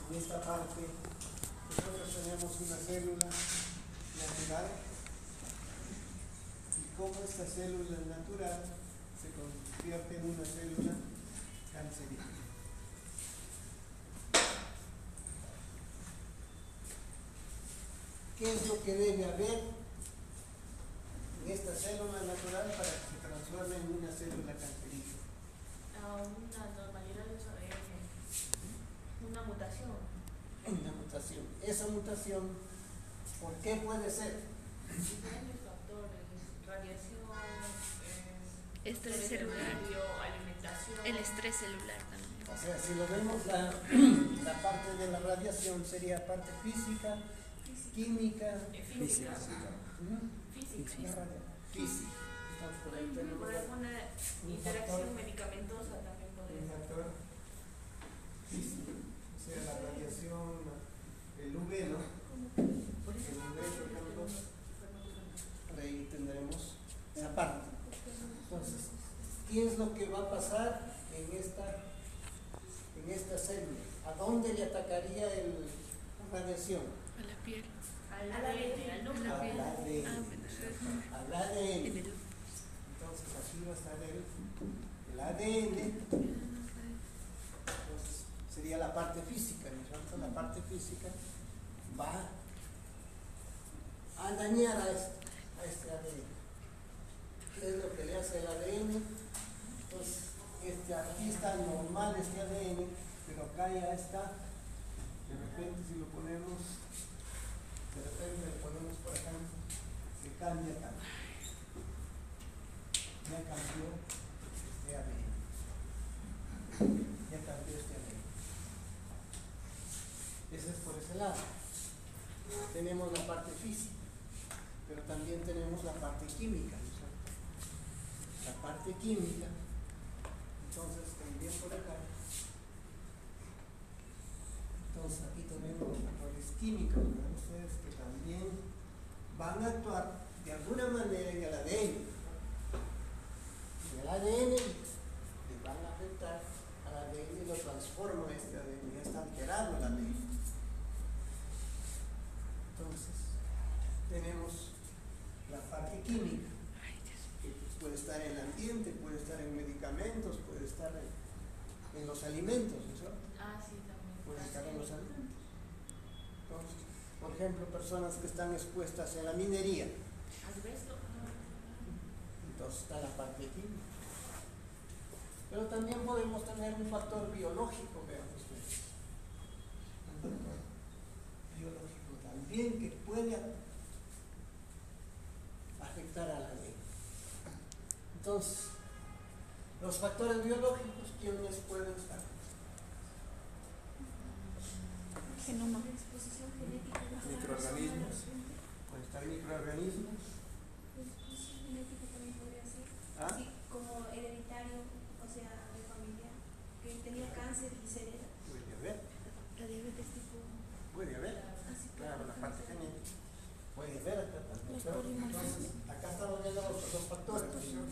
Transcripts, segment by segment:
En esta parte nosotros tenemos una célula natural y cómo esta célula natural se convierte en una célula cancerígena. ¿Qué es lo que debe haber en esta célula natural para que se transforme en una célula cancerígena? Una normalidad de su ADN, una mutación. Una mutación. Esa mutación, ¿por qué puede ser? Diferentes factores, radiación, Estrés celular, alimentación. el estrés celular también. O sea, si lo vemos, la parte de la radiación sería parte física, química, Física. Física. Entonces, por ahí Por tenemos alguna un interacción factor, medicamentosa también podría un ser. factor físico, o sea, la radiación, el UV, ¿no? Por eso El UV, por ejemplo, por ahí tendremos esa parte. Entonces, ¿qué es lo que va a pasar en esta célula? ¿A dónde le atacaría la radiación? A la piel. al ADN, al núcleo. A la piel. Al ADN. Al ADN. En el- Entonces, aquí va a estar el ADN. Entonces, sería la parte física, ¿no es cierto? La parte física va a dañar a este ADN. ¿Qué es lo que le hace el ADN? Entonces, aquí está normal este ADN, pero acá ya está. De repente, si lo ponemos, de repente le ponemos por acá, se cambia acá. Ya cambió este ADN. Ya cambió este ADN. Ese es por ese lado. Tenemos la parte física, pero también tenemos la parte química, ¿no es cierto? La parte química, entonces también por acá. Entonces aquí tenemos los factores químicos, ¿verdad? Ustedes que también van a actuar de alguna manera en el ADN. En el ADN le van a afectar al ADN y lo transforma este ADN, ya está alterado el ADN. Entonces, tenemos la parte química, que puede estar en el ambiente, puede estar en medicamentos, puede estar en los alimentos, ¿no es cierto? Sí, también. Puede estar en los alimentos. Entonces, por ejemplo, personas que están expuestas en la minería, Asbesto. entonces está la parte química. Pero también podemos tener un factor biológico, vean ustedes. Un factor biológico también que puede afectar a la ley. Entonces, los factores biológicos, ¿quiénes pueden estar? Genoma. Exposición genética. Microorganismos. Pueden estar microorganismos. Exposición genética también podría ser. ¿Ah? Sí, como hereditario, o sea, de familia, que tenía cáncer y se hereda. Puede haber, La diabetes tipo. puede haber. Así que, Claro, la parte genética. Puede haber acá también. Los Pero, polimorfismos. entonces, acá estamos viendo los factores, ¿no es cierto?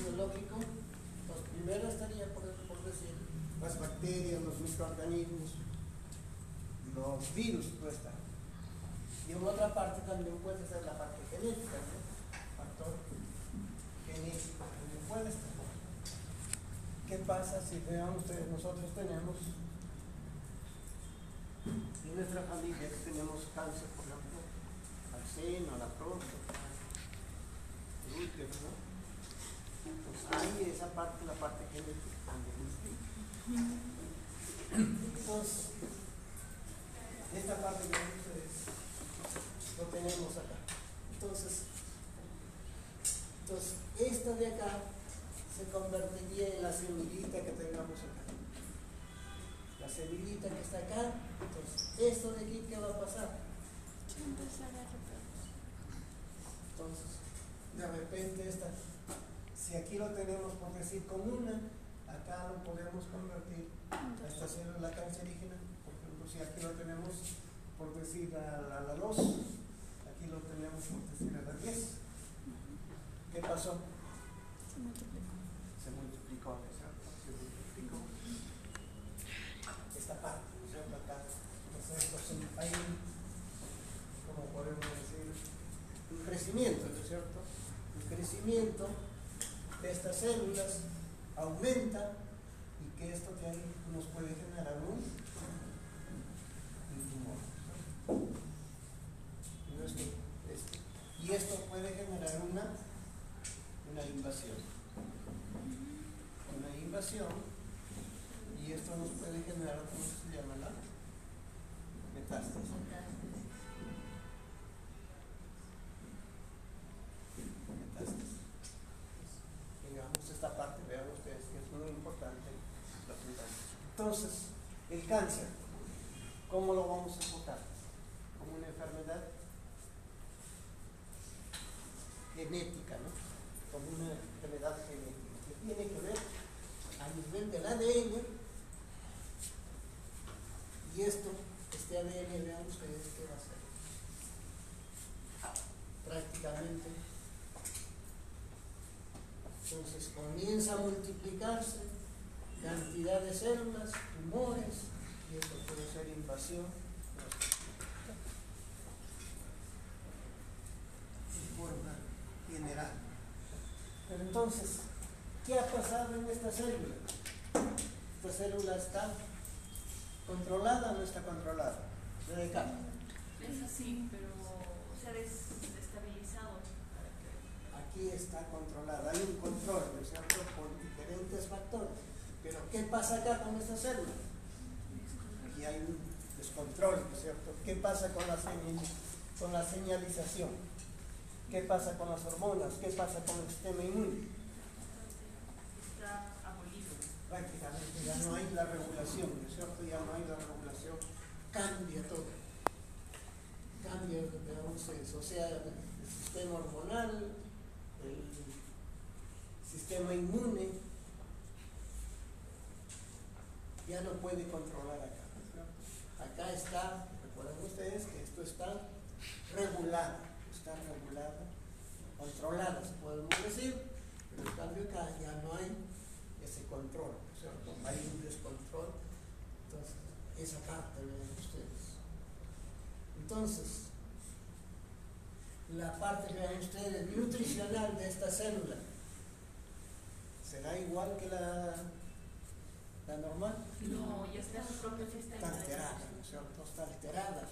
Biológico, pues primero estaría por decir las bacterias, los microorganismos, los virus puede estar. Y en otra parte también puede ser la parte genética, ¿no? Factor genético también puede estar. ¿Qué pasa si vean ustedes, nosotros tenemos en nuestra familia que tenemos cáncer, por ejemplo, al seno, a la próstata, el útero, ¿no? Entonces ahí esa parte, la parte genética también está. Entonces, esta parte que ustedes lo tenemos acá. Entonces, esta de acá se convertiría en la semillita que tengamos acá. La semillita que está acá. Entonces, esto de aquí, ¿qué va a pasar? Entonces, de repente si aquí lo tenemos por decir con una, acá lo podemos convertir a esta célula cancerígena. Por ejemplo, si aquí lo tenemos por decir a la 2, aquí lo tenemos por decir a la 10. ¿Qué pasó? Se multiplicó. Se multiplicó, ¿cierto? Se multiplicó esta parte. crecimiento, ¿no es cierto? El crecimiento de estas células aumenta y que esto nos puede generar un tumor. Y esto puede generar una invasión. Una invasión, y esto nos puede generar, ¿cómo se llama? La metástasis. Metástasis. Digamos esta parte, vean ustedes que es muy importante. Entonces, el cáncer, ¿cómo lo vamos a enfocar? Como una enfermedad genética, ¿no? Como una enfermedad genética que tiene que ver a nivel del ADN, y este ADN, vean ustedes qué va a hacer. Prácticamente, entonces comienza a multiplicarse cantidad de células, tumores, y esto puede ser invasión de forma general. Pero entonces, ¿qué ha pasado en esta célula? ¿Esta célula está controlada o no está controlada? ¿De acá? Es así, pero se ha desestabilizado. Aquí está controlada, hay un control, ¿no es cierto?, por diferentes factores. Pero ¿qué pasa acá con esta célula? Aquí hay un descontrol, ¿no es cierto? ¿Qué pasa con la señalización? ¿Qué pasa con las hormonas? ¿Qué pasa con el sistema inmune? Está abolido. Prácticamente ya no hay la regulación, ¿no es cierto? Ya no hay la regulación, cambia todo. Cambia, digamos, o sea, el sistema hormonal, el sistema inmune, ya no puede controlar acá, ¿no es cierto? Acá está, recuerden ustedes que esto está regulado, controlada, se podemos decir, pero en cambio acá ya no hay ese control, ¿no es cierto? Hay un descontrol. Entonces, esa parte vean ustedes. Entonces, la parte, vean ustedes, nutricional de esta célula, ¿será igual que la normal? No, ya está su propio sistema. Está alterada, ¿no es cierto? Está alterada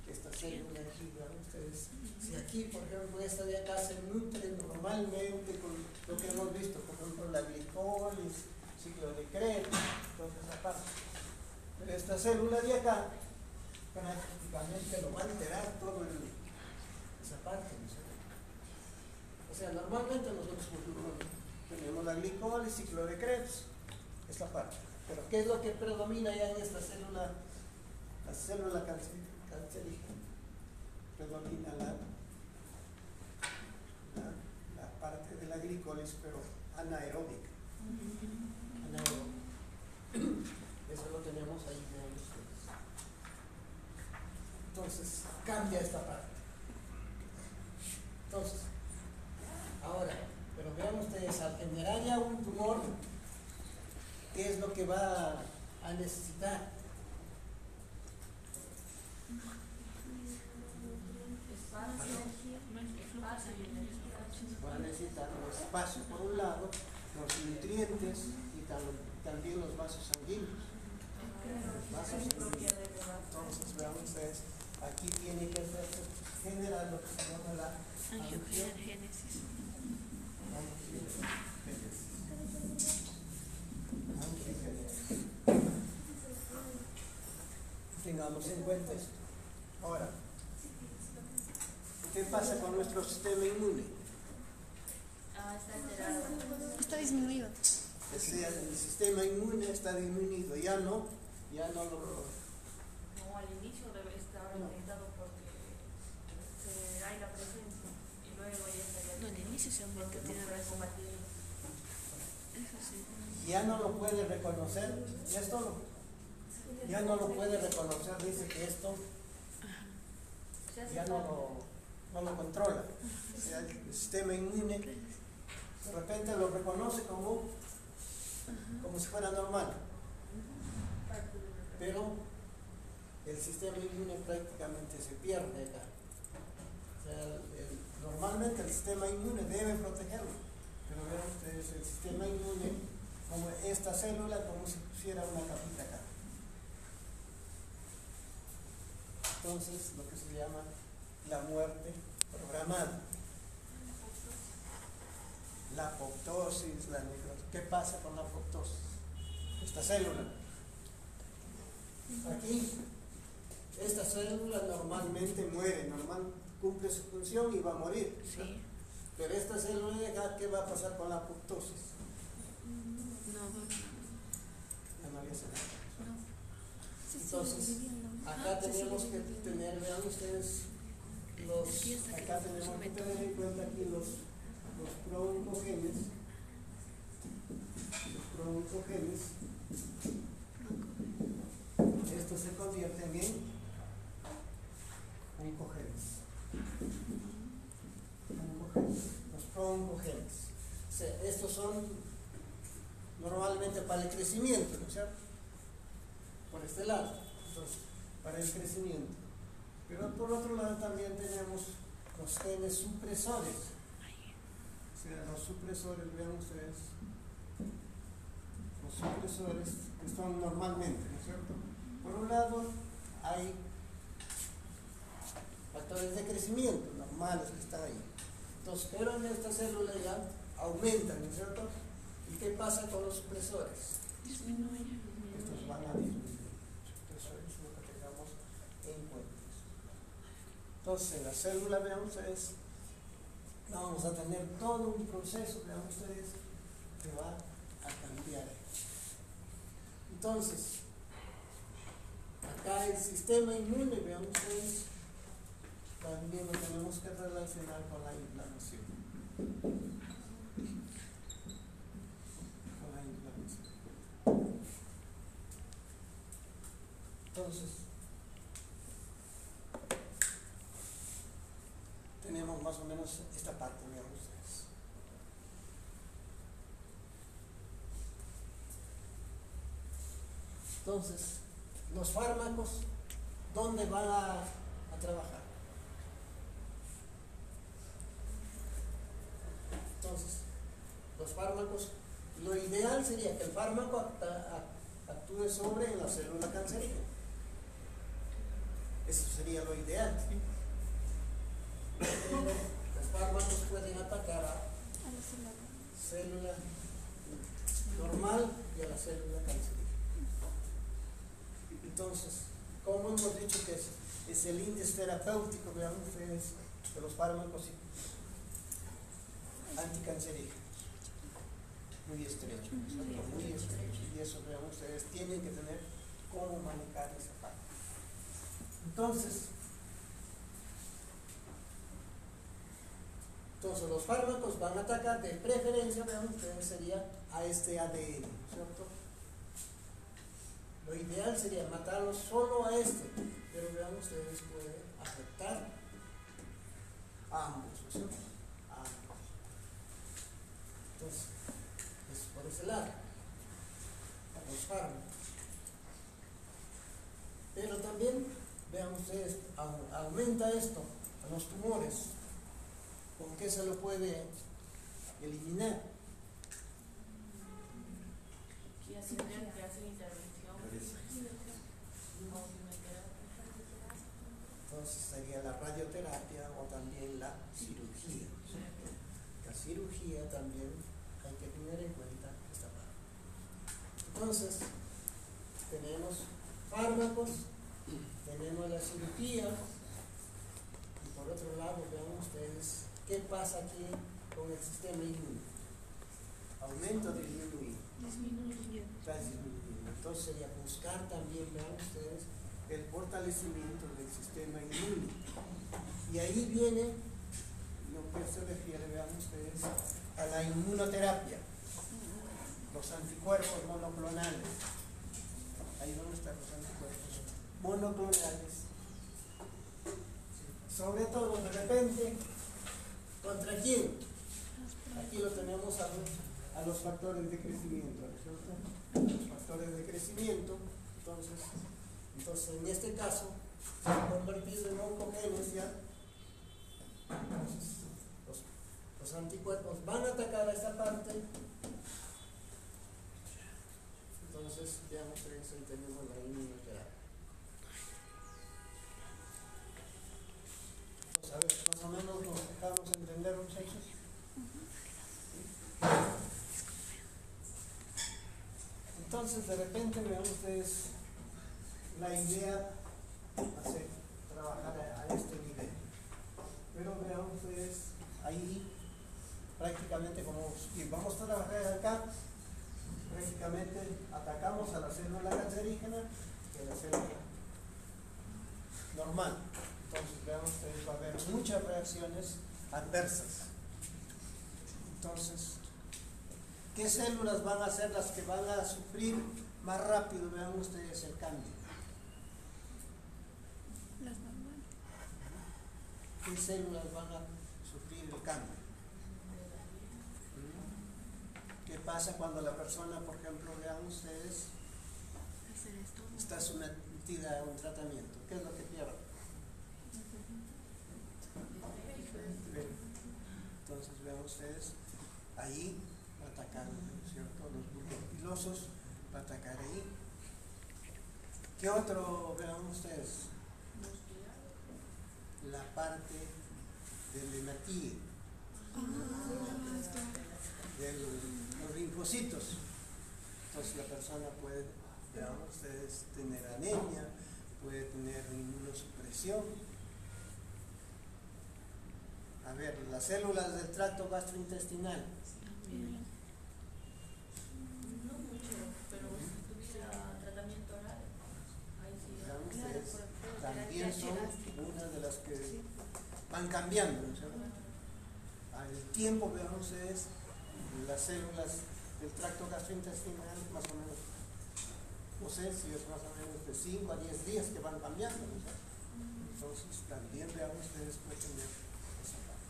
esta célula aquí, vean ustedes. Si aquí, por ejemplo, esta de acá se nutre normalmente con lo que hemos visto, por ejemplo, la glicólisis, ciclo de Krebs, entonces aparte. Pero esta célula de acá prácticamente lo va a alterar todo esa parte, ¿no es cierto? O sea, normalmente nosotros tenemos la glicólisis, ciclo de Krebs, esta parte. Pero ¿qué es lo que predomina ya en esta célula? La célula cancerígena. Predomina la parte de la glicólisis, pero anaeróbica. Eso lo tenemos ahí, vean ustedes. Entonces, cambia esta parte. Entonces, ahora, pero vean ustedes, al generar ya un tumor, ¿qué es lo que va a necesitar? Va a necesitar un espacio, por un lado, los nutrientes y también los vasos sanguíneos. Entonces, vean ustedes, aquí tiene que generar lo que se llama la Angiogénesis. Tengamos en cuenta esto. Ahora, ¿qué pasa con nuestro sistema inmune? Está alterado. Está disminuido. El sistema inmune está disminuido, ya no lo. No, al inicio debe estar aumentado porque hay la presencia y luego ya estaría. No, al inicio se aumenta, porque tiene no puede razón. combatir. Eso sí. Ya no lo puede reconocer, ya no lo puede reconocer, dice que esto Se hace ya no lo controla. O sea, el sistema inmune de repente lo reconoce como si fuera normal, pero el sistema inmune prácticamente se pierde acá. O sea, Normalmente el sistema inmune debe protegerlo, pero vean ustedes, el sistema inmune, como esta célula, como si pusiera una capita acá. Entonces, lo que se llama la muerte programada. La apoptosis, la necrosis. ¿Qué pasa con la apoptosis? Esta célula. Aquí, esta célula normalmente muere, cumple su función y va a morir. Sí. Pero esta célula de acá, ¿qué va a pasar con la apoptosis? No, Ya no había nada. no. Entonces, acá tenemos que tener, vean ustedes, acá tenemos que tener en cuenta aquí los prooncogenes. Los prooncogenes, estos se convierten en oncogenes. Los prooncogenes. O sea, estos son normalmente para el crecimiento, ¿no es cierto? Por este lado, entonces, para el crecimiento. Pero por otro lado también tenemos los genes supresores. O sea, los supresores, vean ustedes, los supresores que son normalmente, ¿no es cierto? Por un lado hay factores de crecimiento normales que están ahí. Entonces, pero en esta célula ya aumentan, ¿no es cierto? ¿Y qué pasa con los supresores? Disminuye. Estos van a disminuir. Supresores, lo que tengamos en cuenta. Entonces, en la célula, vean ustedes, vamos a tener todo un proceso, vean ustedes, que va a cambiar. Entonces, acá el sistema inmune, vean ustedes, también lo tenemos que relacionar con la inflamación. Con la inflamación. Entonces, tenemos más o menos esta parte, vean ustedes. Entonces, los fármacos, ¿dónde van a trabajar? Entonces, los fármacos, lo ideal sería que el fármaco actúe sobre la célula cancerígena. Eso sería lo ideal, ¿sí? Pero los fármacos pueden atacar a la célula normal y a la célula cancerígena. Entonces, como hemos dicho que es el índice terapéutico, vean ustedes, de los fármacos anticancerígenos, muy estrecho, muy estrecho, y eso, vean ustedes, tienen que tener cómo manejar esa parte. Entonces, los fármacos van a atacar de preferencia, vean ustedes, sería a este ADN, ¿cierto? Lo ideal sería matarlo solo a este, pero vean ustedes, puede afectar a ambos, ¿no es cierto? A ambos. Entonces, es por ese lado, los fármacos. Pero también, vean ustedes, aumenta esto a los tumores. ¿Con qué se lo puede eliminar? Que hacen intervención. Entonces sería la radioterapia o también la cirugía. La cirugía también hay que tener en cuenta esta parte. Entonces, tenemos fármacos, tenemos la cirugía, y por otro lado, vean ustedes qué pasa aquí con el sistema inmune. Aumento o disminuido. Disminuye. Está disminuyendo. Entonces sería buscar también, vean ustedes, el fortalecimiento del sistema inmune. Y ahí viene lo que se refiere, vean ustedes, a la inmunoterapia, los anticuerpos monoclonales. Ahí donde están los anticuerpos monoclonales. Sobre todo, de repente, ¿contra quién? Aquí lo tenemos a los factores de crecimiento, ¿no es cierto? Los factores de crecimiento. Entonces en este caso se han convertido en oncogenes ya. Entonces, Los anticuerpos van a atacar a esta parte. Entonces, veamos si tenemos la inmunoterapia. Pues a ver, más o menos nos dejamos entender un sexo. Entonces, de repente, vean ustedes la idea hacer trabajar a este nivel. Pero vean ustedes ahí prácticamente como si vamos a trabajar acá, prácticamente atacamos a la célula cancerígena que la célula normal. Entonces vean ustedes va a haber muchas reacciones adversas. Entonces, ¿qué células van a ser las que van a sufrir más rápido? Vean ustedes el cambio. Las normales. ¿Qué células van a sufrir el cambio? ¿Qué pasa cuando la persona, por ejemplo, vean ustedes, Hacer esto. está sometida a un tratamiento? ¿Qué es lo que pierde? Entonces vean ustedes, ahí va a atacar, ¿no es cierto? Los bulbos pilosos va a atacar ahí. ¿Qué otro vean ustedes? La parte del hematíe, de los linfocitos. Entonces la persona puede, vean ustedes, tener anemia, puede tener inmunosupresión. A ver, las células del tracto gastrointestinal. No mucho, pero si tuviera tratamiento oral, ahí sí. Vean Claro, ustedes, por también terapia son elástica. una de las que van cambiando, ¿no es cierto? Al tiempo, vean ustedes, las células del tracto gastrointestinal, más o menos, no sé si es más o menos de 5 a 10 días que van cambiando, ¿no es cierto? Entonces, también vean ustedes, pueden tener esa parte.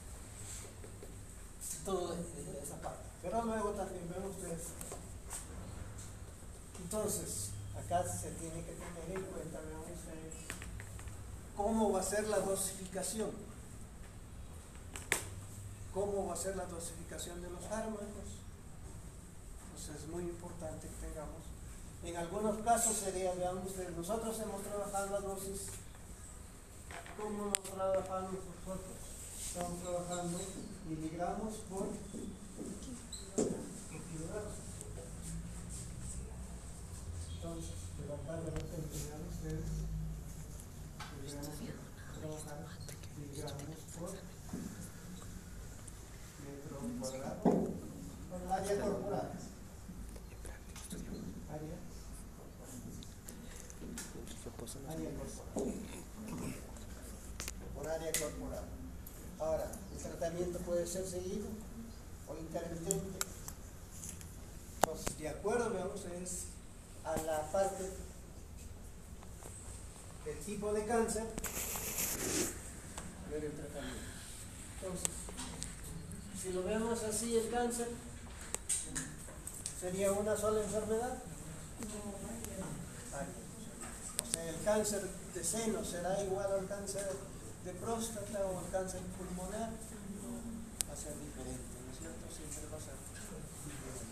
Todo esa parte. Pero luego también vean ustedes. Entonces, acá se tiene que tener en cuenta, vean ustedes, cómo va a ser la dosificación. ¿Cómo va a ser la dosificación de los fármacos? Pues es muy importante que tengamos. En algunos casos sería, vean ustedes, nosotros hemos trabajado la dosis. ¿Cómo nos trabajamos nosotros? Estamos trabajando miligramos por kilogramos. Entonces, de la tabla de vean ustedes, deberíamos trabajar miligramos por metro cuadrado por área corporal. Área corporal. Por área corporal. Ahora, el tratamiento puede ser seguido o intermitente. Entonces, de acuerdo, veamos, es a la parte del tipo de cáncer, ver el tratamiento. Entonces, si lo vemos así, el cáncer sería una sola enfermedad. O sea, el cáncer de seno será igual al cáncer de próstata o al cáncer pulmonar. Va a ser diferente, ¿no es cierto? Siempre va a ser diferente.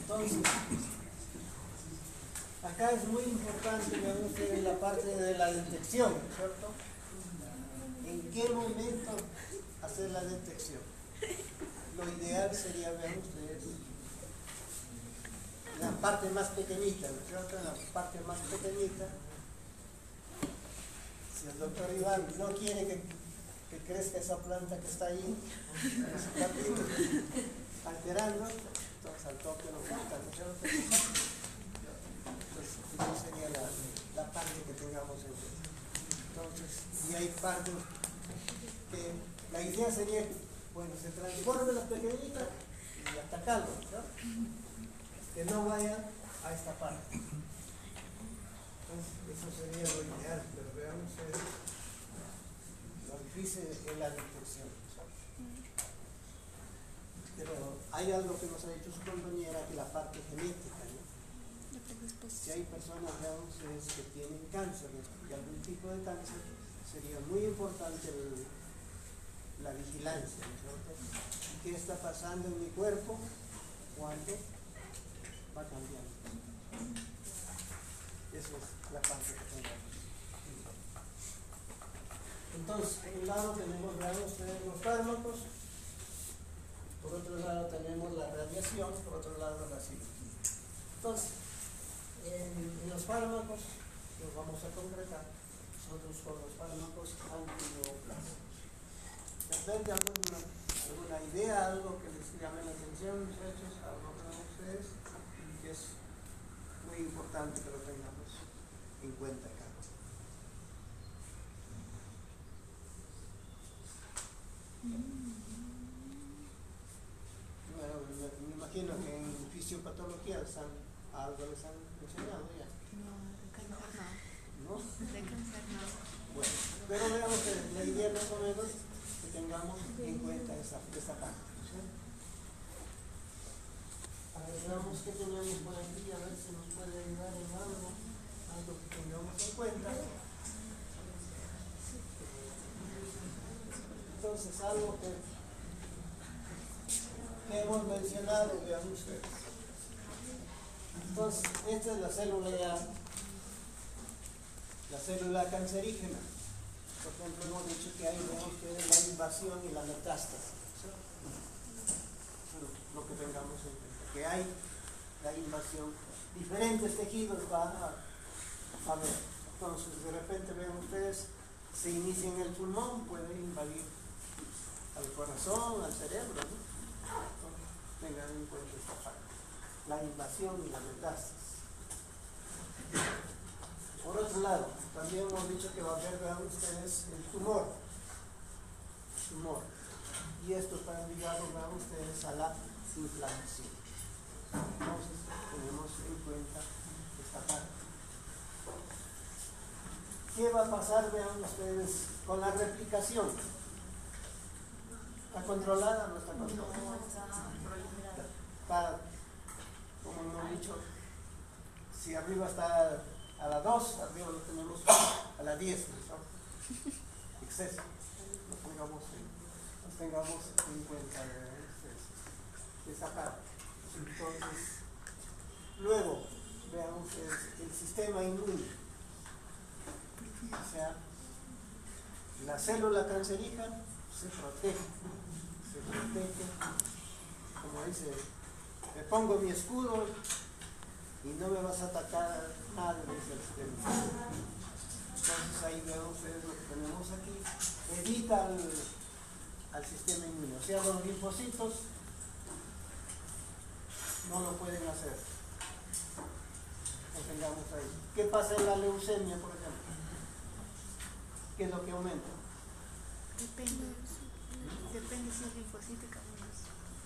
Entonces, acá es muy importante, vean ustedes, la parte de la detección, ¿cierto? ¿En qué momento hacer la detección? Lo ideal sería, vean ustedes, la parte más pequeñita, ¿no es cierto? En la parte más pequeñita, si el doctor Iván no quiere que crezca esa planta que está ahí, ese patito, alterando, entonces al toque lo corta, ¿no es cierto? Entonces, esa sería la parte que tengamos en cuenta. Entonces, y hay partes que la idea sería, bueno, se transforme la pequeñita y atacarlo, ¿no? Que no vaya a esta parte. Entonces, eso sería lo ideal, pero vean ustedes lo difícil es la detección. Pero hay algo que nos ha dicho su compañera, que la parte genética, ¿no? Si hay personas, vean ustedes, que tienen cáncer y algún tipo de cáncer, sería muy importante la vigilancia, ¿no es cierto? ¿Qué está pasando en mi cuerpo cuando va cambiando? Esa es la parte que tenemos. Entonces, por un lado tenemos, vean ustedes, los fármacos, por otro lado tenemos la radiación, por otro lado la cirugía. Entonces, en los fármacos, los vamos a concretar, nosotros con los fármacos antineoplásicos. ¿De repente alguna idea, algo que les llame la atención, muchachos, algo para ustedes, que es muy importante que lo tengamos en cuenta acá? Bueno, me imagino que en fisiopatología algo les han enseñado ya. No, de cáncer ¿No? no. De cáncer no. Bueno, pero veamos que la idea más o menos que tengamos en cuenta esta parte. ¿Sí? A ver, veamos qué tenemos por aquí, a ver si nos puede ayudar en algo que tengamos en cuenta. Entonces, algo que hemos mencionado, vean ustedes. Entonces, esta es la célula cancerígena. Por ejemplo, hemos dicho que hay la invasión y la metástasis. Lo que tengamos en cuenta, que hay la invasión, diferentes tejidos van a ver. Entonces, de repente ven ustedes, se inicia en el pulmón, puede invadir al corazón, al cerebro, ¿no? Entonces, tengan en cuenta esta parte, la invasión y la metástasis. Por otro lado, también hemos dicho que va a haber, vean ustedes, el tumor. Y esto está ligado, vean ustedes, a la inflamación. Entonces, tenemos en cuenta esta parte. ¿Qué va a pasar, vean ustedes, con la replicación? ¿Está controlada o no está controlada? No está proliferada. Está, como hemos dicho, si arriba está a la 2, arriba lo tenemos a la 10, ¿no? Exceso. Nos tengamos en cuenta esa parte. Entonces, luego, vean ustedes el sistema inmune. O sea, la célula cancerígena se protege, como dice, me pongo mi escudo y no me vas a atacar nada desde el sistema. Entonces ahí ven ustedes lo que tenemos aquí, evita al sistema inmune, o sea, los linfocitos no lo pueden hacer. Lo tengamos ahí. ¿Qué pasa en la leucemia, por ejemplo? ¿Qué es lo que aumenta? Depende si es linfocítica o no.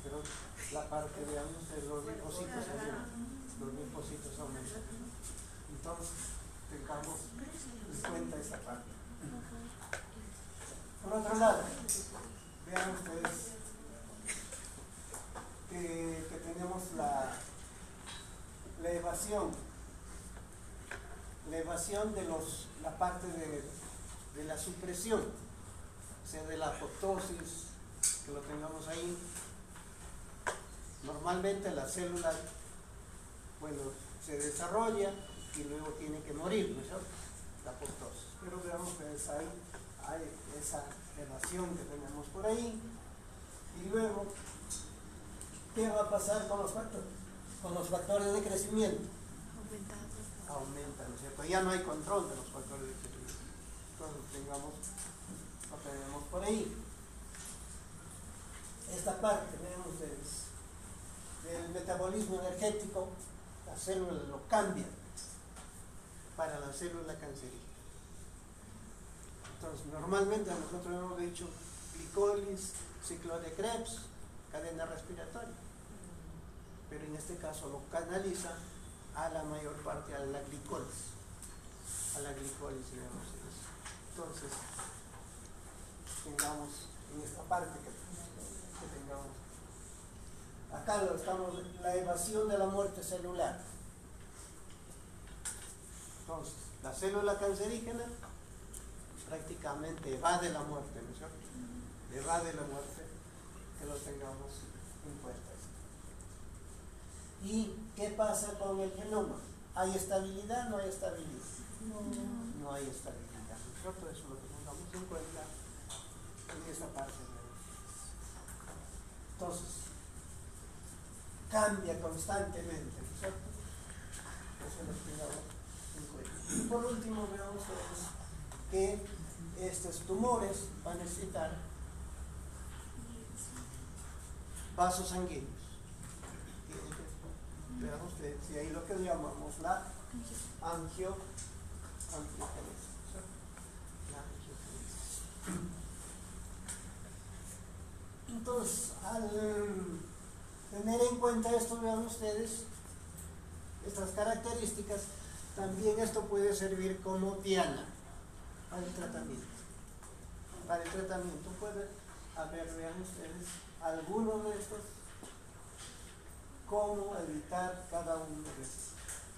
Pero la parte de los linfocitos aumentan. Entonces, tengamos en cuenta esta parte. Por otro lado, vean ustedes que tenemos la evasión de la parte de la supresión, o sea, de la apoptosis, que lo tengamos ahí. Normalmente la célula, bueno, se desarrolla y luego tiene que morir, ¿no es cierto? La apoptosis. Pero veamos que hay esa evasión que tenemos por ahí. Y luego, ¿qué va a pasar con los factores? Con los factores de crecimiento. Aumentan, ¿no es cierto? Ya no hay control de los factores de crecimiento. Entonces lo tenemos por ahí. Esta parte, vean ustedes, del metabolismo energético, la célula lo cambia para la célula cancerígena. Entonces, normalmente nosotros hemos dicho glicólisis, ciclo de Krebs, cadena respiratoria, pero en este caso lo canaliza a la mayor parte a la glicólisis, digamos. Entonces, tengamos en esta parte que tengamos. Acá lo estamos, la evasión de la muerte celular. Entonces, la célula cancerígena prácticamente evade la muerte, ¿no es cierto? de edad de la muerte, que lo tengamos en cuenta. ¿Y qué pasa con el genoma? ¿Hay estabilidad? ¿No hay estabilidad? No hay estabilidad. Nosotros eso lo que tengamos en cuenta en esta parte. Entonces, cambia constantemente, ¿no es cierto? Eso lo tengamos en cuenta. Y por último, veamos que estos tumores van a necesitar vasos sanguíneos. Vean ustedes, y ahí lo que llamamos la angiogenesis. La angiogenesis. Entonces, al tener en cuenta esto, vean ustedes, estas características, también esto puede servir como diana para el tratamiento. Para el tratamiento puede haber, vean ustedes, algunos de estos, cómo evitar cada uno de estos.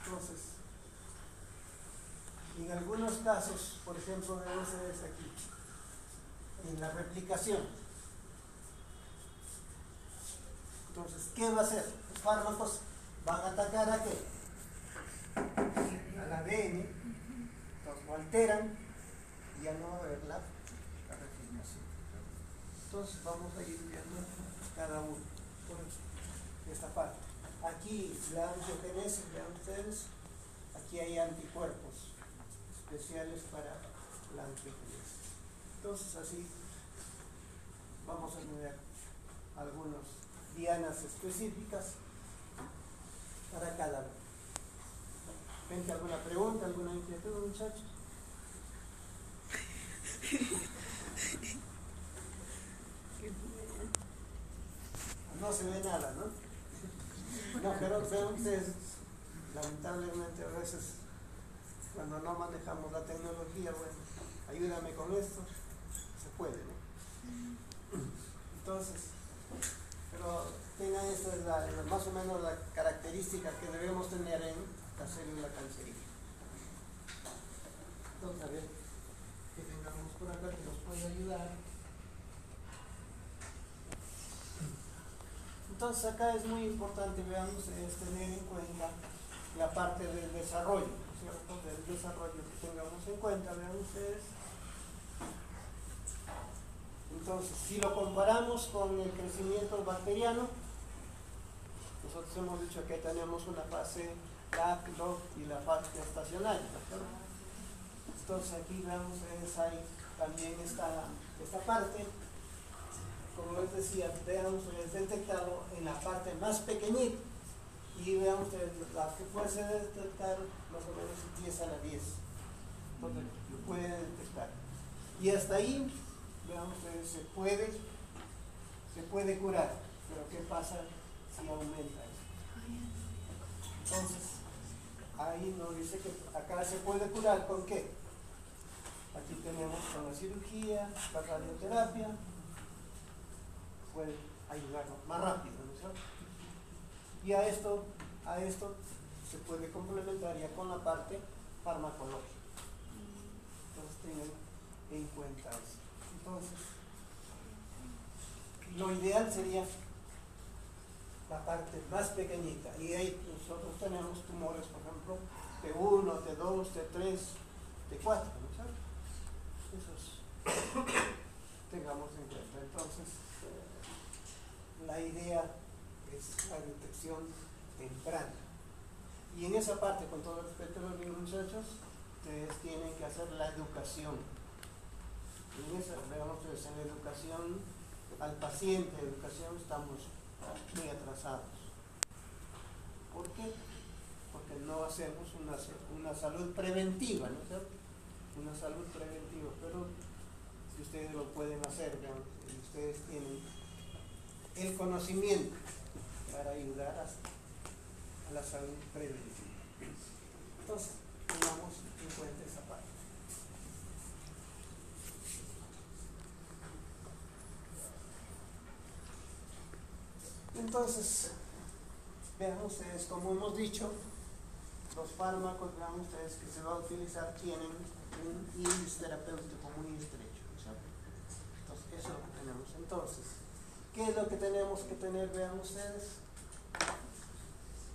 Entonces, en algunos casos, por ejemplo, ven ustedes aquí, en la replicación. Entonces, ¿qué va a hacer? Los fármacos van a atacar ¿a qué? Al ADN, entonces lo alteran y ya no va a haber la replicación. Entonces, vamos a ir viendo cada uno por esta parte. Aquí la angiogenesis, vean ustedes, aquí hay anticuerpos especiales para la angiogenesis. Entonces, así vamos a tener algunos dianas específicas para cada uno. ¿Ven alguna pregunta, alguna inquietud, muchachos? No se ve nada, ¿no? No, pero vean ustedes, lamentablemente a veces cuando no manejamos la tecnología, bueno, ayúdame con esto, se puede, ¿no? Entonces, pero tengan esto, es más o menos la característica que debemos tener en la célula cancerígena. Entonces, a ver, que tengamos por acá que nos puede ayudar. Entonces, acá es muy importante, vean ustedes, tener en cuenta la parte del desarrollo, ¿cierto? Del desarrollo que tengamos en cuenta, vean ustedes. Entonces, si lo comparamos con el crecimiento bacteriano, nosotros hemos dicho que tenemos una fase lacto y la fase estacionaria, ¿cierto? Entonces, aquí vean ustedes, hay también esta parte, como les decía, vean ustedes detectado en la parte más pequeñita, y vean ustedes la que puede detectar más o menos 10 a la 10, entonces lo pueden detectar, y hasta ahí, vean ustedes, se puede curar, pero ¿qué pasa si aumenta eso? Entonces, ahí nos dice que acá se puede curar ¿con qué? Aquí tenemos con la cirugía, la radioterapia, puede ayudarnos más rápido, ¿no es cierto? Y a esto se puede complementar ya con la parte farmacológica. Entonces tengan en cuenta eso. Entonces, lo ideal sería la parte más pequeñita, y ahí nosotros tenemos tumores, por ejemplo, T1, T2, T3, T4, ¿no es cierto? Esos tengamos en cuenta. Entonces, la idea es la detección temprana. Y en esa parte, con todo respeto a los muchachos, ustedes tienen que hacer la educación. Y en esa, veamos ustedes, en la educación al paciente, educación, estamos muy atrasados. ¿Por qué? Porque no hacemos una salud preventiva, ¿no es cierto? Una salud preventiva, pero si ustedes lo pueden hacer, ¿no? Y ustedes tienen el conocimiento para ayudar a la salud preventiva. Entonces, tengamos en cuenta esa parte. Entonces, vean ustedes, como hemos dicho, los fármacos, vean ustedes, que se va a utilizar tienen un índice terapéutico muy estrecho, ¿cierto? Entonces, Eso es lo que tenemos. Entonces, ¿qué es lo que tenemos que tener? Vean ustedes.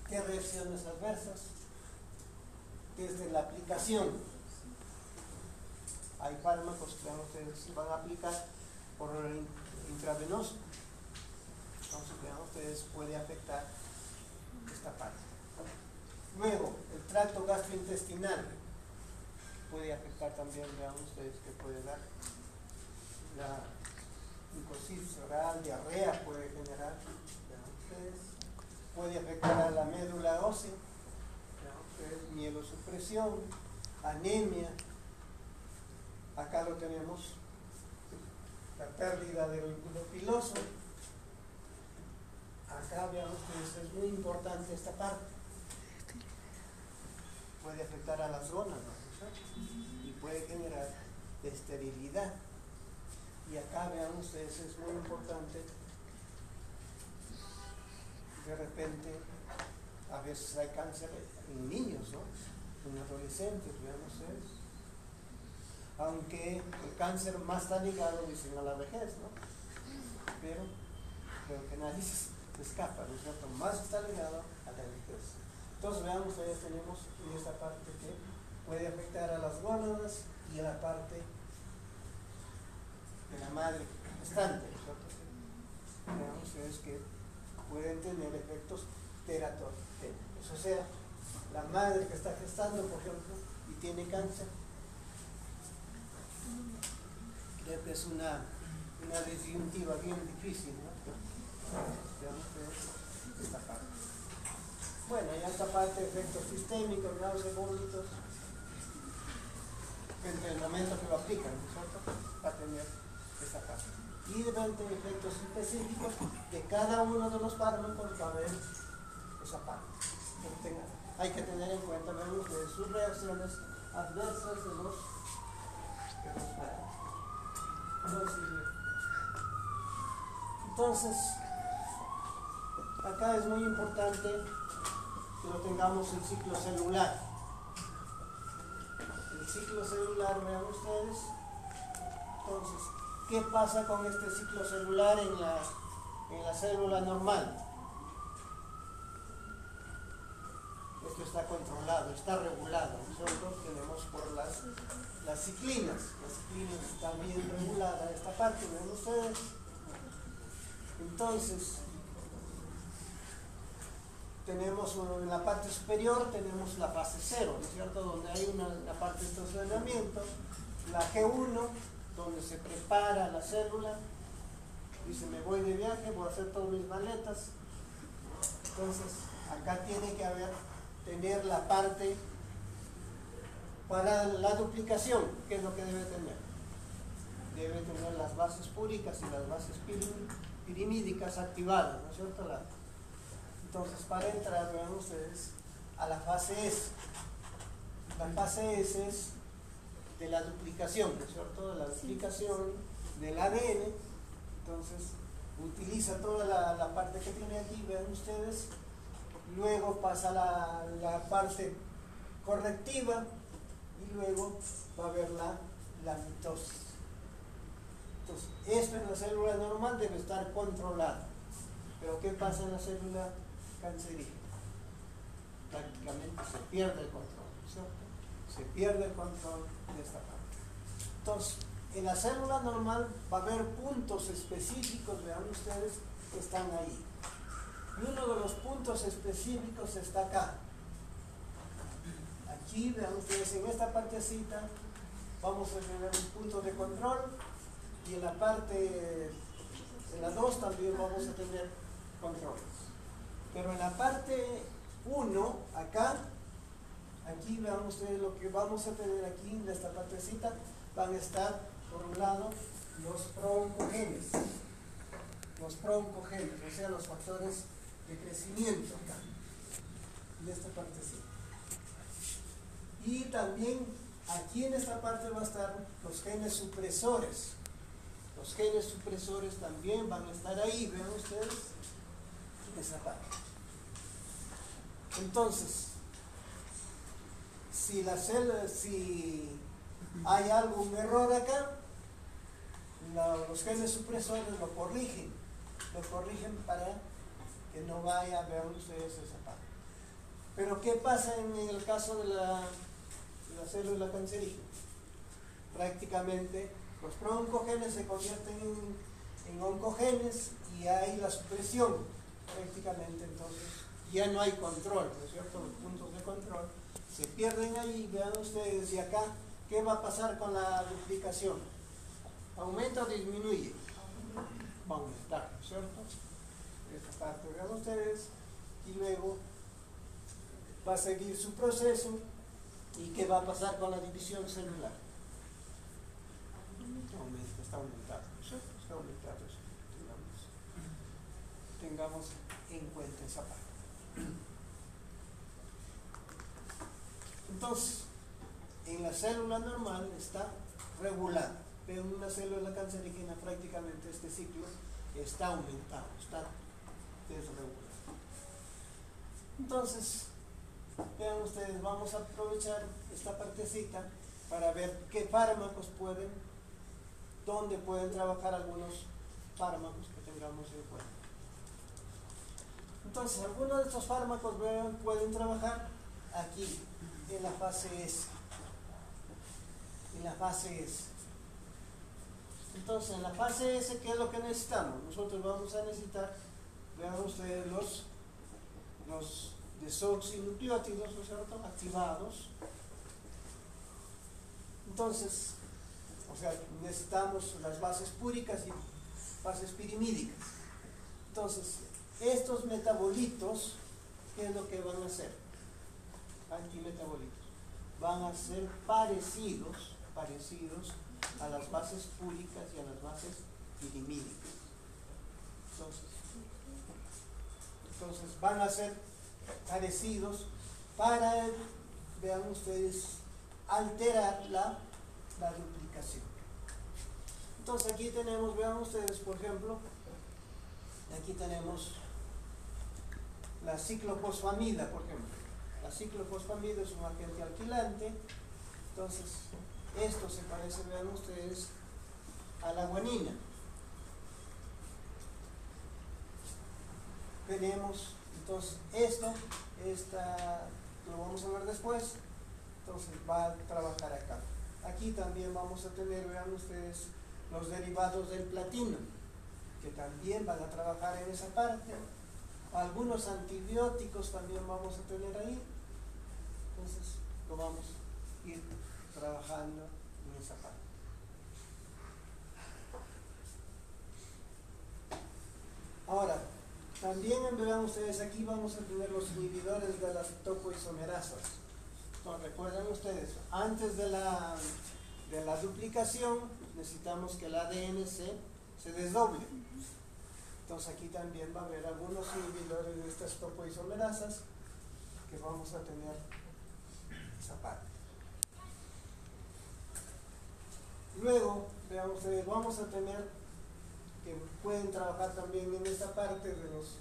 ¿Qué reacciones adversas? Desde la aplicación. Hay fármacos que ustedes se van a aplicar por intravenoso. Entonces, vean ustedes, puede afectar esta parte. Luego, el tracto gastrointestinal puede afectar también, vean ustedes, que puede dar la mucositis oral, diarrea puede generar, vean ustedes, puede afectar a la médula ósea, vean ustedes, mielosupresión, anemia. Acá lo tenemos, la pérdida del glóbulo piloso. Acá vean ustedes, es muy importante esta parte. Puede afectar a las gónadas, ¿no? Y puede generar esterilidad. Y acá vean ustedes, es muy importante, de repente, a veces hay cáncer en niños, ¿no? En adolescentes, vean ustedes. Aunque el cáncer más está ligado, dicen, a la vejez, ¿no? Pero creo que nadie se escapa, ¿no es cierto? Más está ligado a la vejez. Entonces, vean ustedes, tenemos en esta parte que puede afectar a las gónadas y a la parte de la madre gestante, ¿no es cierto? Vean ustedes que pueden tener efectos teratógenos. O sea, la madre que está gestando, por ejemplo, y tiene cáncer, creo que es una disyuntiva bien difícil, ¿no? Vean ustedes esta parte. Bueno, ya esta parte de efectos sistémicos, náuseas, vómitos, entre el momento que lo aplican, ¿no es cierto? Va a tener esta parte. Y de efectos específicos de cada uno de los fármacos va a haber esa parte. Hay que tener en cuenta, vean ustedes, sus reacciones adversas de los fármacos. Entonces, acá es muy importante que lo tengamos el ciclo celular. El ciclo celular, vean ustedes. Entonces, ¿qué pasa con este ciclo celular en la célula normal? Esto está controlado, está regulado. Nosotros tenemos por las ciclinas. Las ciclinas están bien reguladas. Esta parte, vean ustedes. Entonces, tenemos en la parte superior, tenemos la fase 0, ¿no es cierto? Donde hay una parte de estacionamiento, la G1, donde se prepara la célula, dice, me voy de viaje, voy a hacer todas mis maletas. Entonces, acá tiene que tener la parte para la duplicación. ¿Qué es lo que debe tener? Debe tener las bases púricas y las bases pirimídicas activadas, ¿no es cierto? Entonces, para entrar, vean ustedes, a la fase S. La fase S es de la duplicación, ¿no es cierto? De la duplicación del ADN. Entonces, utiliza toda la parte que tiene aquí, vean ustedes. Luego pasa la parte correctiva y luego va a haber la mitosis. Entonces, esto en la célula normal debe estar controlado. Pero ¿qué pasa en la célula cancerígena? Prácticamente se pierde el control, ¿cierto? Se pierde el control de esta parte. Entonces, en la célula normal va a haber puntos específicos, vean ustedes, que están ahí. Y uno de los puntos específicos está acá. Aquí, vean ustedes, en esta partecita vamos a tener un punto de control y en la parte, en la 2 también vamos a tener controles. Pero en la parte 1, acá, aquí vean ustedes lo que vamos a tener aquí en esta partecita, van a estar por un lado los broncogenes, o sea, los factores de crecimiento acá, en esta partecita. Y también aquí en esta parte van a estar los genes supresores. Los genes supresores también van a estar ahí, vean ustedes, en esa parte. Entonces, si hay algún error acá, los genes supresores lo corrigen para que no vaya, vean ustedes esa parte. Pero ¿qué pasa en el caso de la célula cancerígena? Prácticamente los prooncogenes se convierten en oncogenes y hay la supresión prácticamente, entonces ya no hay control, ¿no es cierto? Los puntos de control se pierden ahí, vean ustedes, y acá, ¿qué va a pasar con la duplicación? ¿Aumenta o disminuye? Va a aumentar, ¿no es cierto? Esta parte, vean ustedes, y luego va a seguir su proceso. ¿Y qué va a pasar con la división celular? Aumenta, está aumentando, ¿no es cierto? Está aumentando, tengamos en cuenta esa parte. Entonces, en la célula normal está regulada, pero en una célula cancerígena prácticamente este ciclo está aumentado, está desregulado. Entonces, vean ustedes, vamos a aprovechar esta partecita para ver qué fármacos dónde pueden trabajar algunos fármacos que tengamos en cuenta. Entonces, algunos de estos fármacos pueden trabajar aquí, en la fase S. En la fase S. Entonces, en la fase S, ¿qué es lo que necesitamos? Nosotros vamos a necesitar, vean ustedes, los desoxinucleótidos, ¿no es cierto?, activados. Entonces, o sea, necesitamos las bases púricas y bases pirimídicas. Entonces, estos metabolitos, ¿qué es lo que van a hacer? Antimetabolitos. Van a ser parecidos a las bases púricas y a las bases pirimídicas. Entonces van a ser parecidos para, vean ustedes, alterar la duplicación. Entonces aquí tenemos, vean ustedes, por ejemplo, aquí tenemos la ciclofosfamida, por ejemplo. La ciclofosfamida es un agente alquilante. Entonces, esto se parece, vean ustedes, a la guanina. Tenemos, entonces, lo vamos a ver después, entonces va a trabajar acá. Aquí también vamos a tener, vean ustedes, los derivados del platino, que también van a trabajar en esa parte. Algunos antibióticos también vamos a tener ahí, entonces lo vamos a ir trabajando en esa parte. Ahora, también vean ustedes, aquí vamos a tener los inhibidores de las topoisomerasas. Entonces, recuerden ustedes, antes de la duplicación necesitamos que el ADN se desdoble. Entonces aquí también va a haber algunos inhibidores de estas topoisomerasas que vamos a tener esa parte. Luego, vean ustedes, vamos a tener que pueden trabajar también en esta parte de los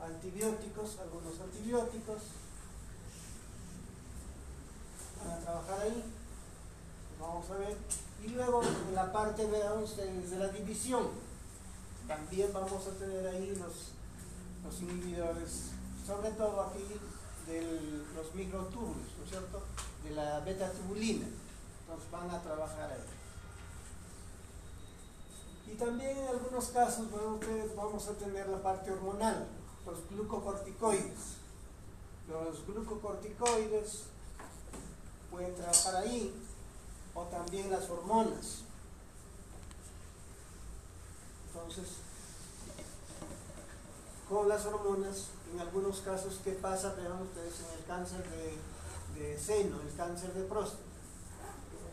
antibióticos, algunos antibióticos van a trabajar ahí, vamos a ver. Y luego en la parte, vean ustedes, de la división, también vamos a tener ahí los inhibidores, sobre todo aquí de los microtúbulos, ¿no es cierto?, de la beta-tubulina. Entonces van a trabajar ahí. Y también en algunos casos, bueno, ustedes, vamos a tener la parte hormonal, los glucocorticoides. Los glucocorticoides pueden trabajar ahí, o también las hormonas. Entonces, con las hormonas, en algunos casos, ¿qué pasa? Vean ustedes en el cáncer de seno, el cáncer de próstata.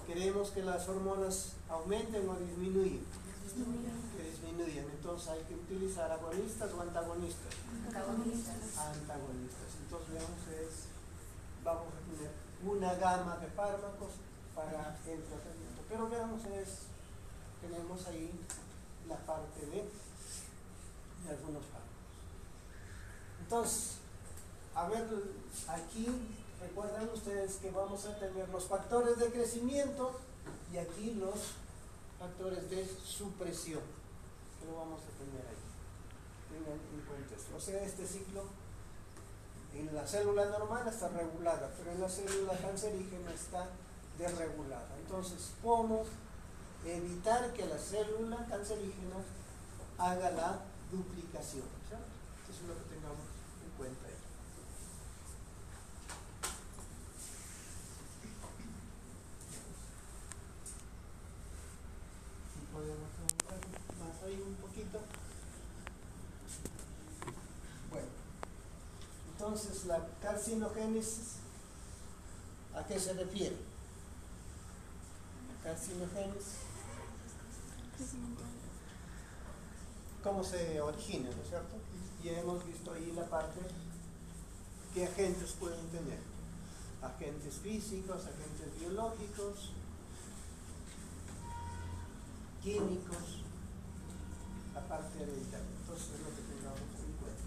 Queremos que las hormonas aumenten o disminuyan. Que disminuyan. Entonces hay que utilizar agonistas o antagonistas. Antagonistas. Entonces vean ustedes, vamos a tener una gama de fármacos para el tratamiento. Pero vean ustedes, tenemos ahí la parte de algunos fármacos. Entonces, a ver, aquí recuerden ustedes que vamos a tener los factores de crecimiento y aquí los factores de supresión, que lo vamos a tener ahí. Tengan en cuenta esto. O sea, este ciclo en la célula normal está regulada, pero en la célula cancerígena está desregulada. Entonces, ¿cómo evitar que la célula cancerígena haga la duplicación? ¿Cierto? Eso es lo que tengamos en cuenta ahí. Si podemos avanzar más ahí un poquito. Bueno, entonces la carcinogénesis, ¿a qué se refiere? La carcinogénesis, cómo se origina, ¿no es cierto? Y hemos visto ahí la parte que agentes pueden tener: agentes físicos, agentes biológicos, químicos, la parte hereditaria. Entonces es lo que tengamos en cuenta.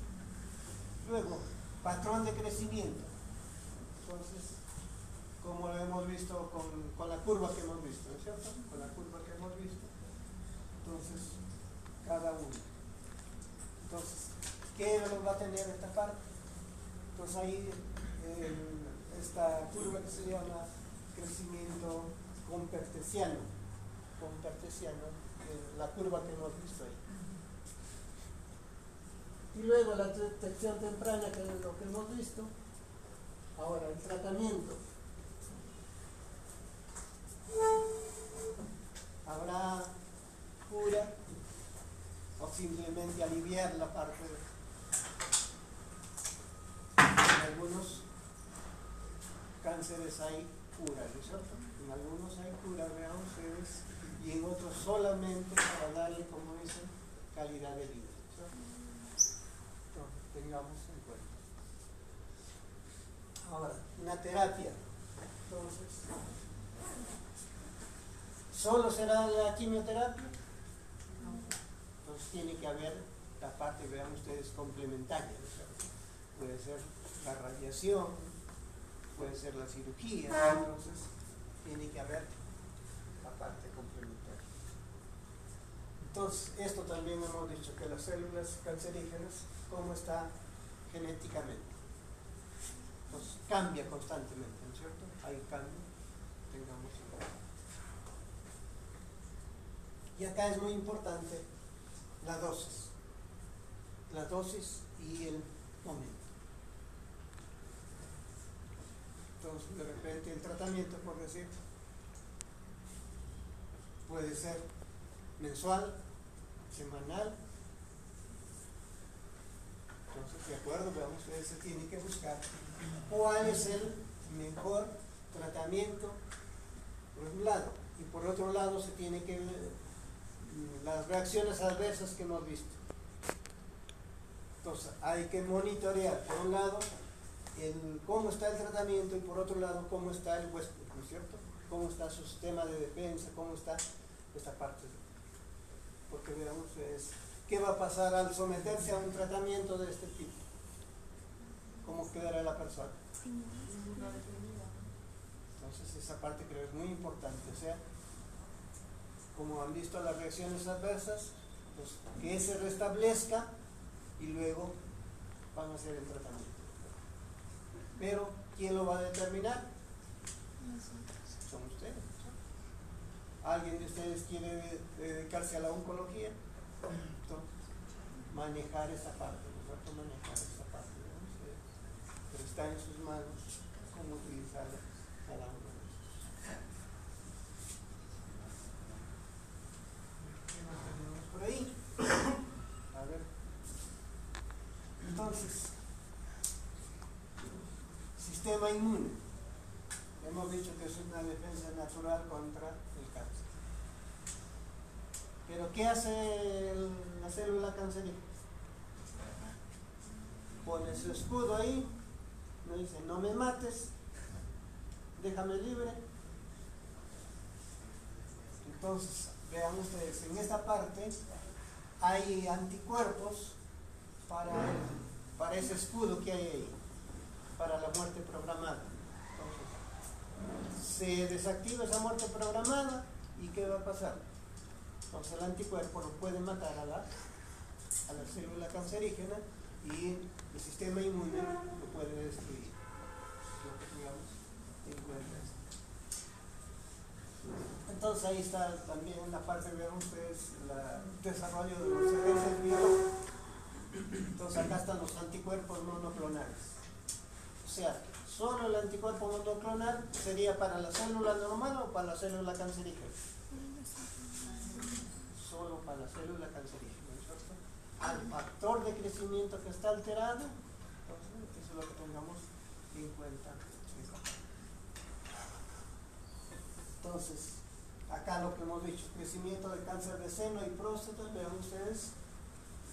Luego, patrón de crecimiento. Entonces, como lo hemos visto con la curva que hemos visto, ¿no es cierto? Con la curva que hemos visto. Entonces, cada uno. Entonces, ¿qué va a tener esta parte? Entonces ahí esta curva que se llama crecimiento compertesiano, la curva que hemos visto ahí. Y luego la detección temprana, que es lo que hemos visto. Ahora, el tratamiento. ¿Habrá cura o simplemente aliviar la parte en algunos cánceres hay cura, ¿no es cierto? En algunos hay cura, vean ustedes, y en otros solamente para darle, como dicen, calidad de vida, ¿cierto? Entonces, tengamos en cuenta. Ahora, una terapia. Entonces, ¿solo será la quimioterapia? Entonces tiene que haber la parte, vean ustedes, complementaria, ¿no es cierto? Puede ser la radiación, puede ser la cirugía, entonces tiene que haber la parte complementaria. Entonces, esto también hemos dicho, que las células cancerígenas, ¿cómo está genéticamente? Entonces, cambia constantemente, ¿no es cierto? Hay cambio, tengamos en cuenta. Y acá es muy importante la dosis y el momento. Entonces, de repente el tratamiento, por decir, puede ser mensual, semanal. Entonces, de acuerdo, veamos, ustedes, se tiene que buscar cuál es el mejor tratamiento, por un lado, y por otro lado se tiene que ver las reacciones adversas que hemos visto. Entonces, hay que monitorear, por un lado, cómo está el tratamiento, y por otro lado, cómo está el huésped, ¿no es cierto? Cómo está su sistema de defensa, cómo está esta parte. Porque veamos, ¿qué va a pasar al someterse a un tratamiento de este tipo? ¿Cómo quedará la persona? Entonces, esa parte creo es muy importante. O sea, como han visto las reacciones adversas, pues que se restablezca y luego van a hacer el tratamiento. Pero, ¿quién lo va a determinar? Nosotros. Son ustedes, ¿no? ¿Alguien de ustedes quiere dedicarse a la oncología? Entonces, manejar esa parte, ¿no? Manejar esa parte, ¿no? Pero está en sus manos cómo utilizar cada uno de estos. ¿Qué más tenemos por ahí? A ver. Entonces, sistema inmune. Hemos dicho que es una defensa natural contra el cáncer. Pero ¿qué hace la célula cancerígena? Pone su escudo ahí, me dice, no me mates, déjame libre. Entonces, vean ustedes, en esta parte hay anticuerpos para ese escudo que hay ahí, para la muerte programada. Entonces, se desactiva esa muerte programada, ¿y qué va a pasar? Entonces el anticuerpo no puede matar a la célula cancerígena y el sistema inmune lo puede destruir. Lo que tengamos en cuenta. Entonces ahí está también la parte, vean ustedes, el desarrollo de los agentes biológicos. Entonces acá están los anticuerpos monoclonales. O sea, solo el anticuerpo monoclonal sería para la célula normal o para la célula cancerígena. Solo para la célula cancerígena, ¿no es cierto? Al factor de crecimiento que está alterado, entonces eso es lo que tengamos en cuenta. Entonces, acá lo que hemos dicho, crecimiento de cáncer de seno y próstata, vean ustedes,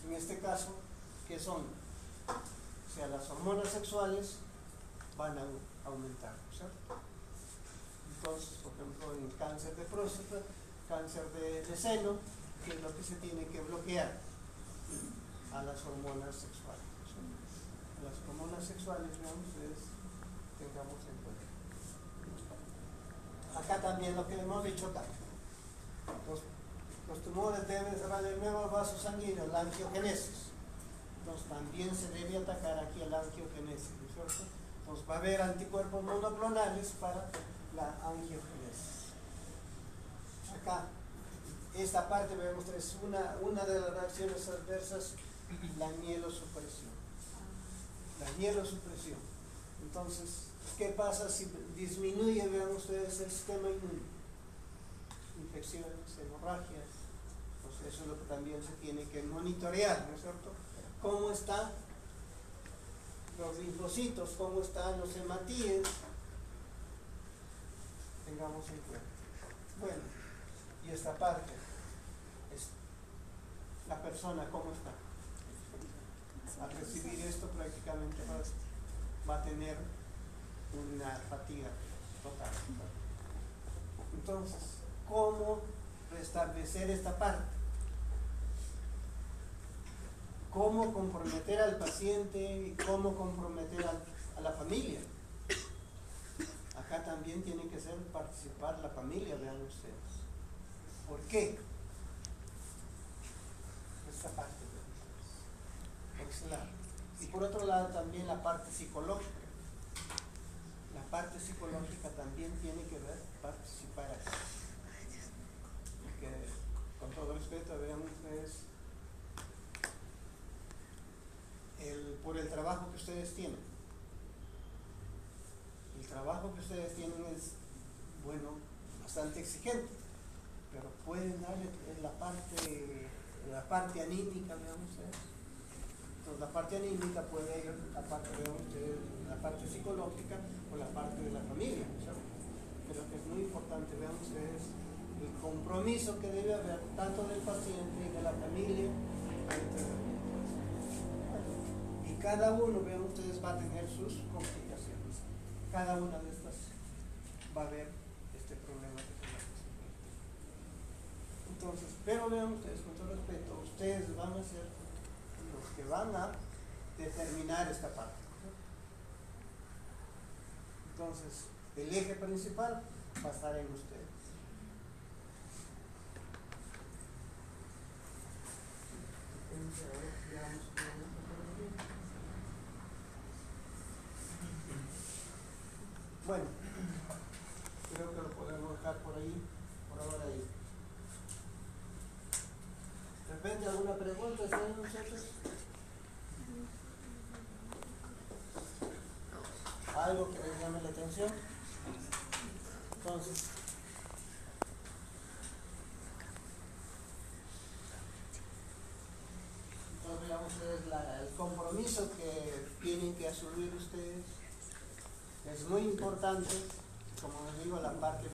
en este caso, ¿qué son? O sea, las hormonas sexuales van a aumentar, ¿cierto? Entonces, por ejemplo, en cáncer de próstata, cáncer de seno, que es lo que se tiene que bloquear a las hormonas sexuales, ¿cierto? A las hormonas sexuales, vean ustedes, tengamos en cuenta. Acá también lo que hemos dicho acá. Los tumores deben desarrollar nuevos vasos sanguíneos, la angiogénesis. Entonces también se debe atacar aquí a la angiogénesis, ¿no es cierto? Entonces va a haber anticuerpos monoclonales para la angiogénesis. Acá, esta parte vemos es una de las reacciones adversas, la mielosupresión. La mielosupresión. Entonces, ¿qué pasa si disminuye, vean ustedes, el sistema inmune? Infecciones, hemorragias. Entonces eso es lo que también se tiene que monitorear, ¿no es cierto? ¿Cómo están los linfocitos? ¿Cómo están los hematíes? Tengamos en cuenta. Bueno, y esta parte es la persona, ¿cómo está? Al recibir esto prácticamente va a tener una fatiga total. Entonces, ¿cómo restablecer esta parte? ¿Cómo comprometer al paciente y cómo comprometer a la familia? Acá también tiene que ser participar la familia, vean ustedes. ¿Por qué? Esta parte, vean ustedes. Y por otro lado también la parte psicológica. La parte psicológica también tiene que ver participar aquí. Porque, con todo respeto, vean ustedes, por el trabajo que ustedes tienen. El trabajo que ustedes tienen es, bueno, bastante exigente, pero pueden darle la parte anímica, vean ustedes. Entonces la parte anímica puede ir la parte, vean ustedes, la parte psicológica o la parte de la familia, ¿cierto? Pero que es muy importante, vean ustedes, el compromiso que debe haber tanto del paciente y de la familia. Y cada uno, vean ustedes, va a tener sus complicaciones. Cada una de estas va a haber este problema que tenemos. Entonces, pero vean ustedes, con todo respeto, ustedes van a ser los que van a determinar esta parte. Entonces, el eje principal va a estar en ustedes. Bueno, creo que lo podemos dejar por ahí, por ahora ahí. ¿De repente alguna pregunta tienen ustedes? ¿Algo que les llame la atención? Entonces, vean ustedes el compromiso que tienen que asumir ustedes. Es muy importante, como les digo, la parte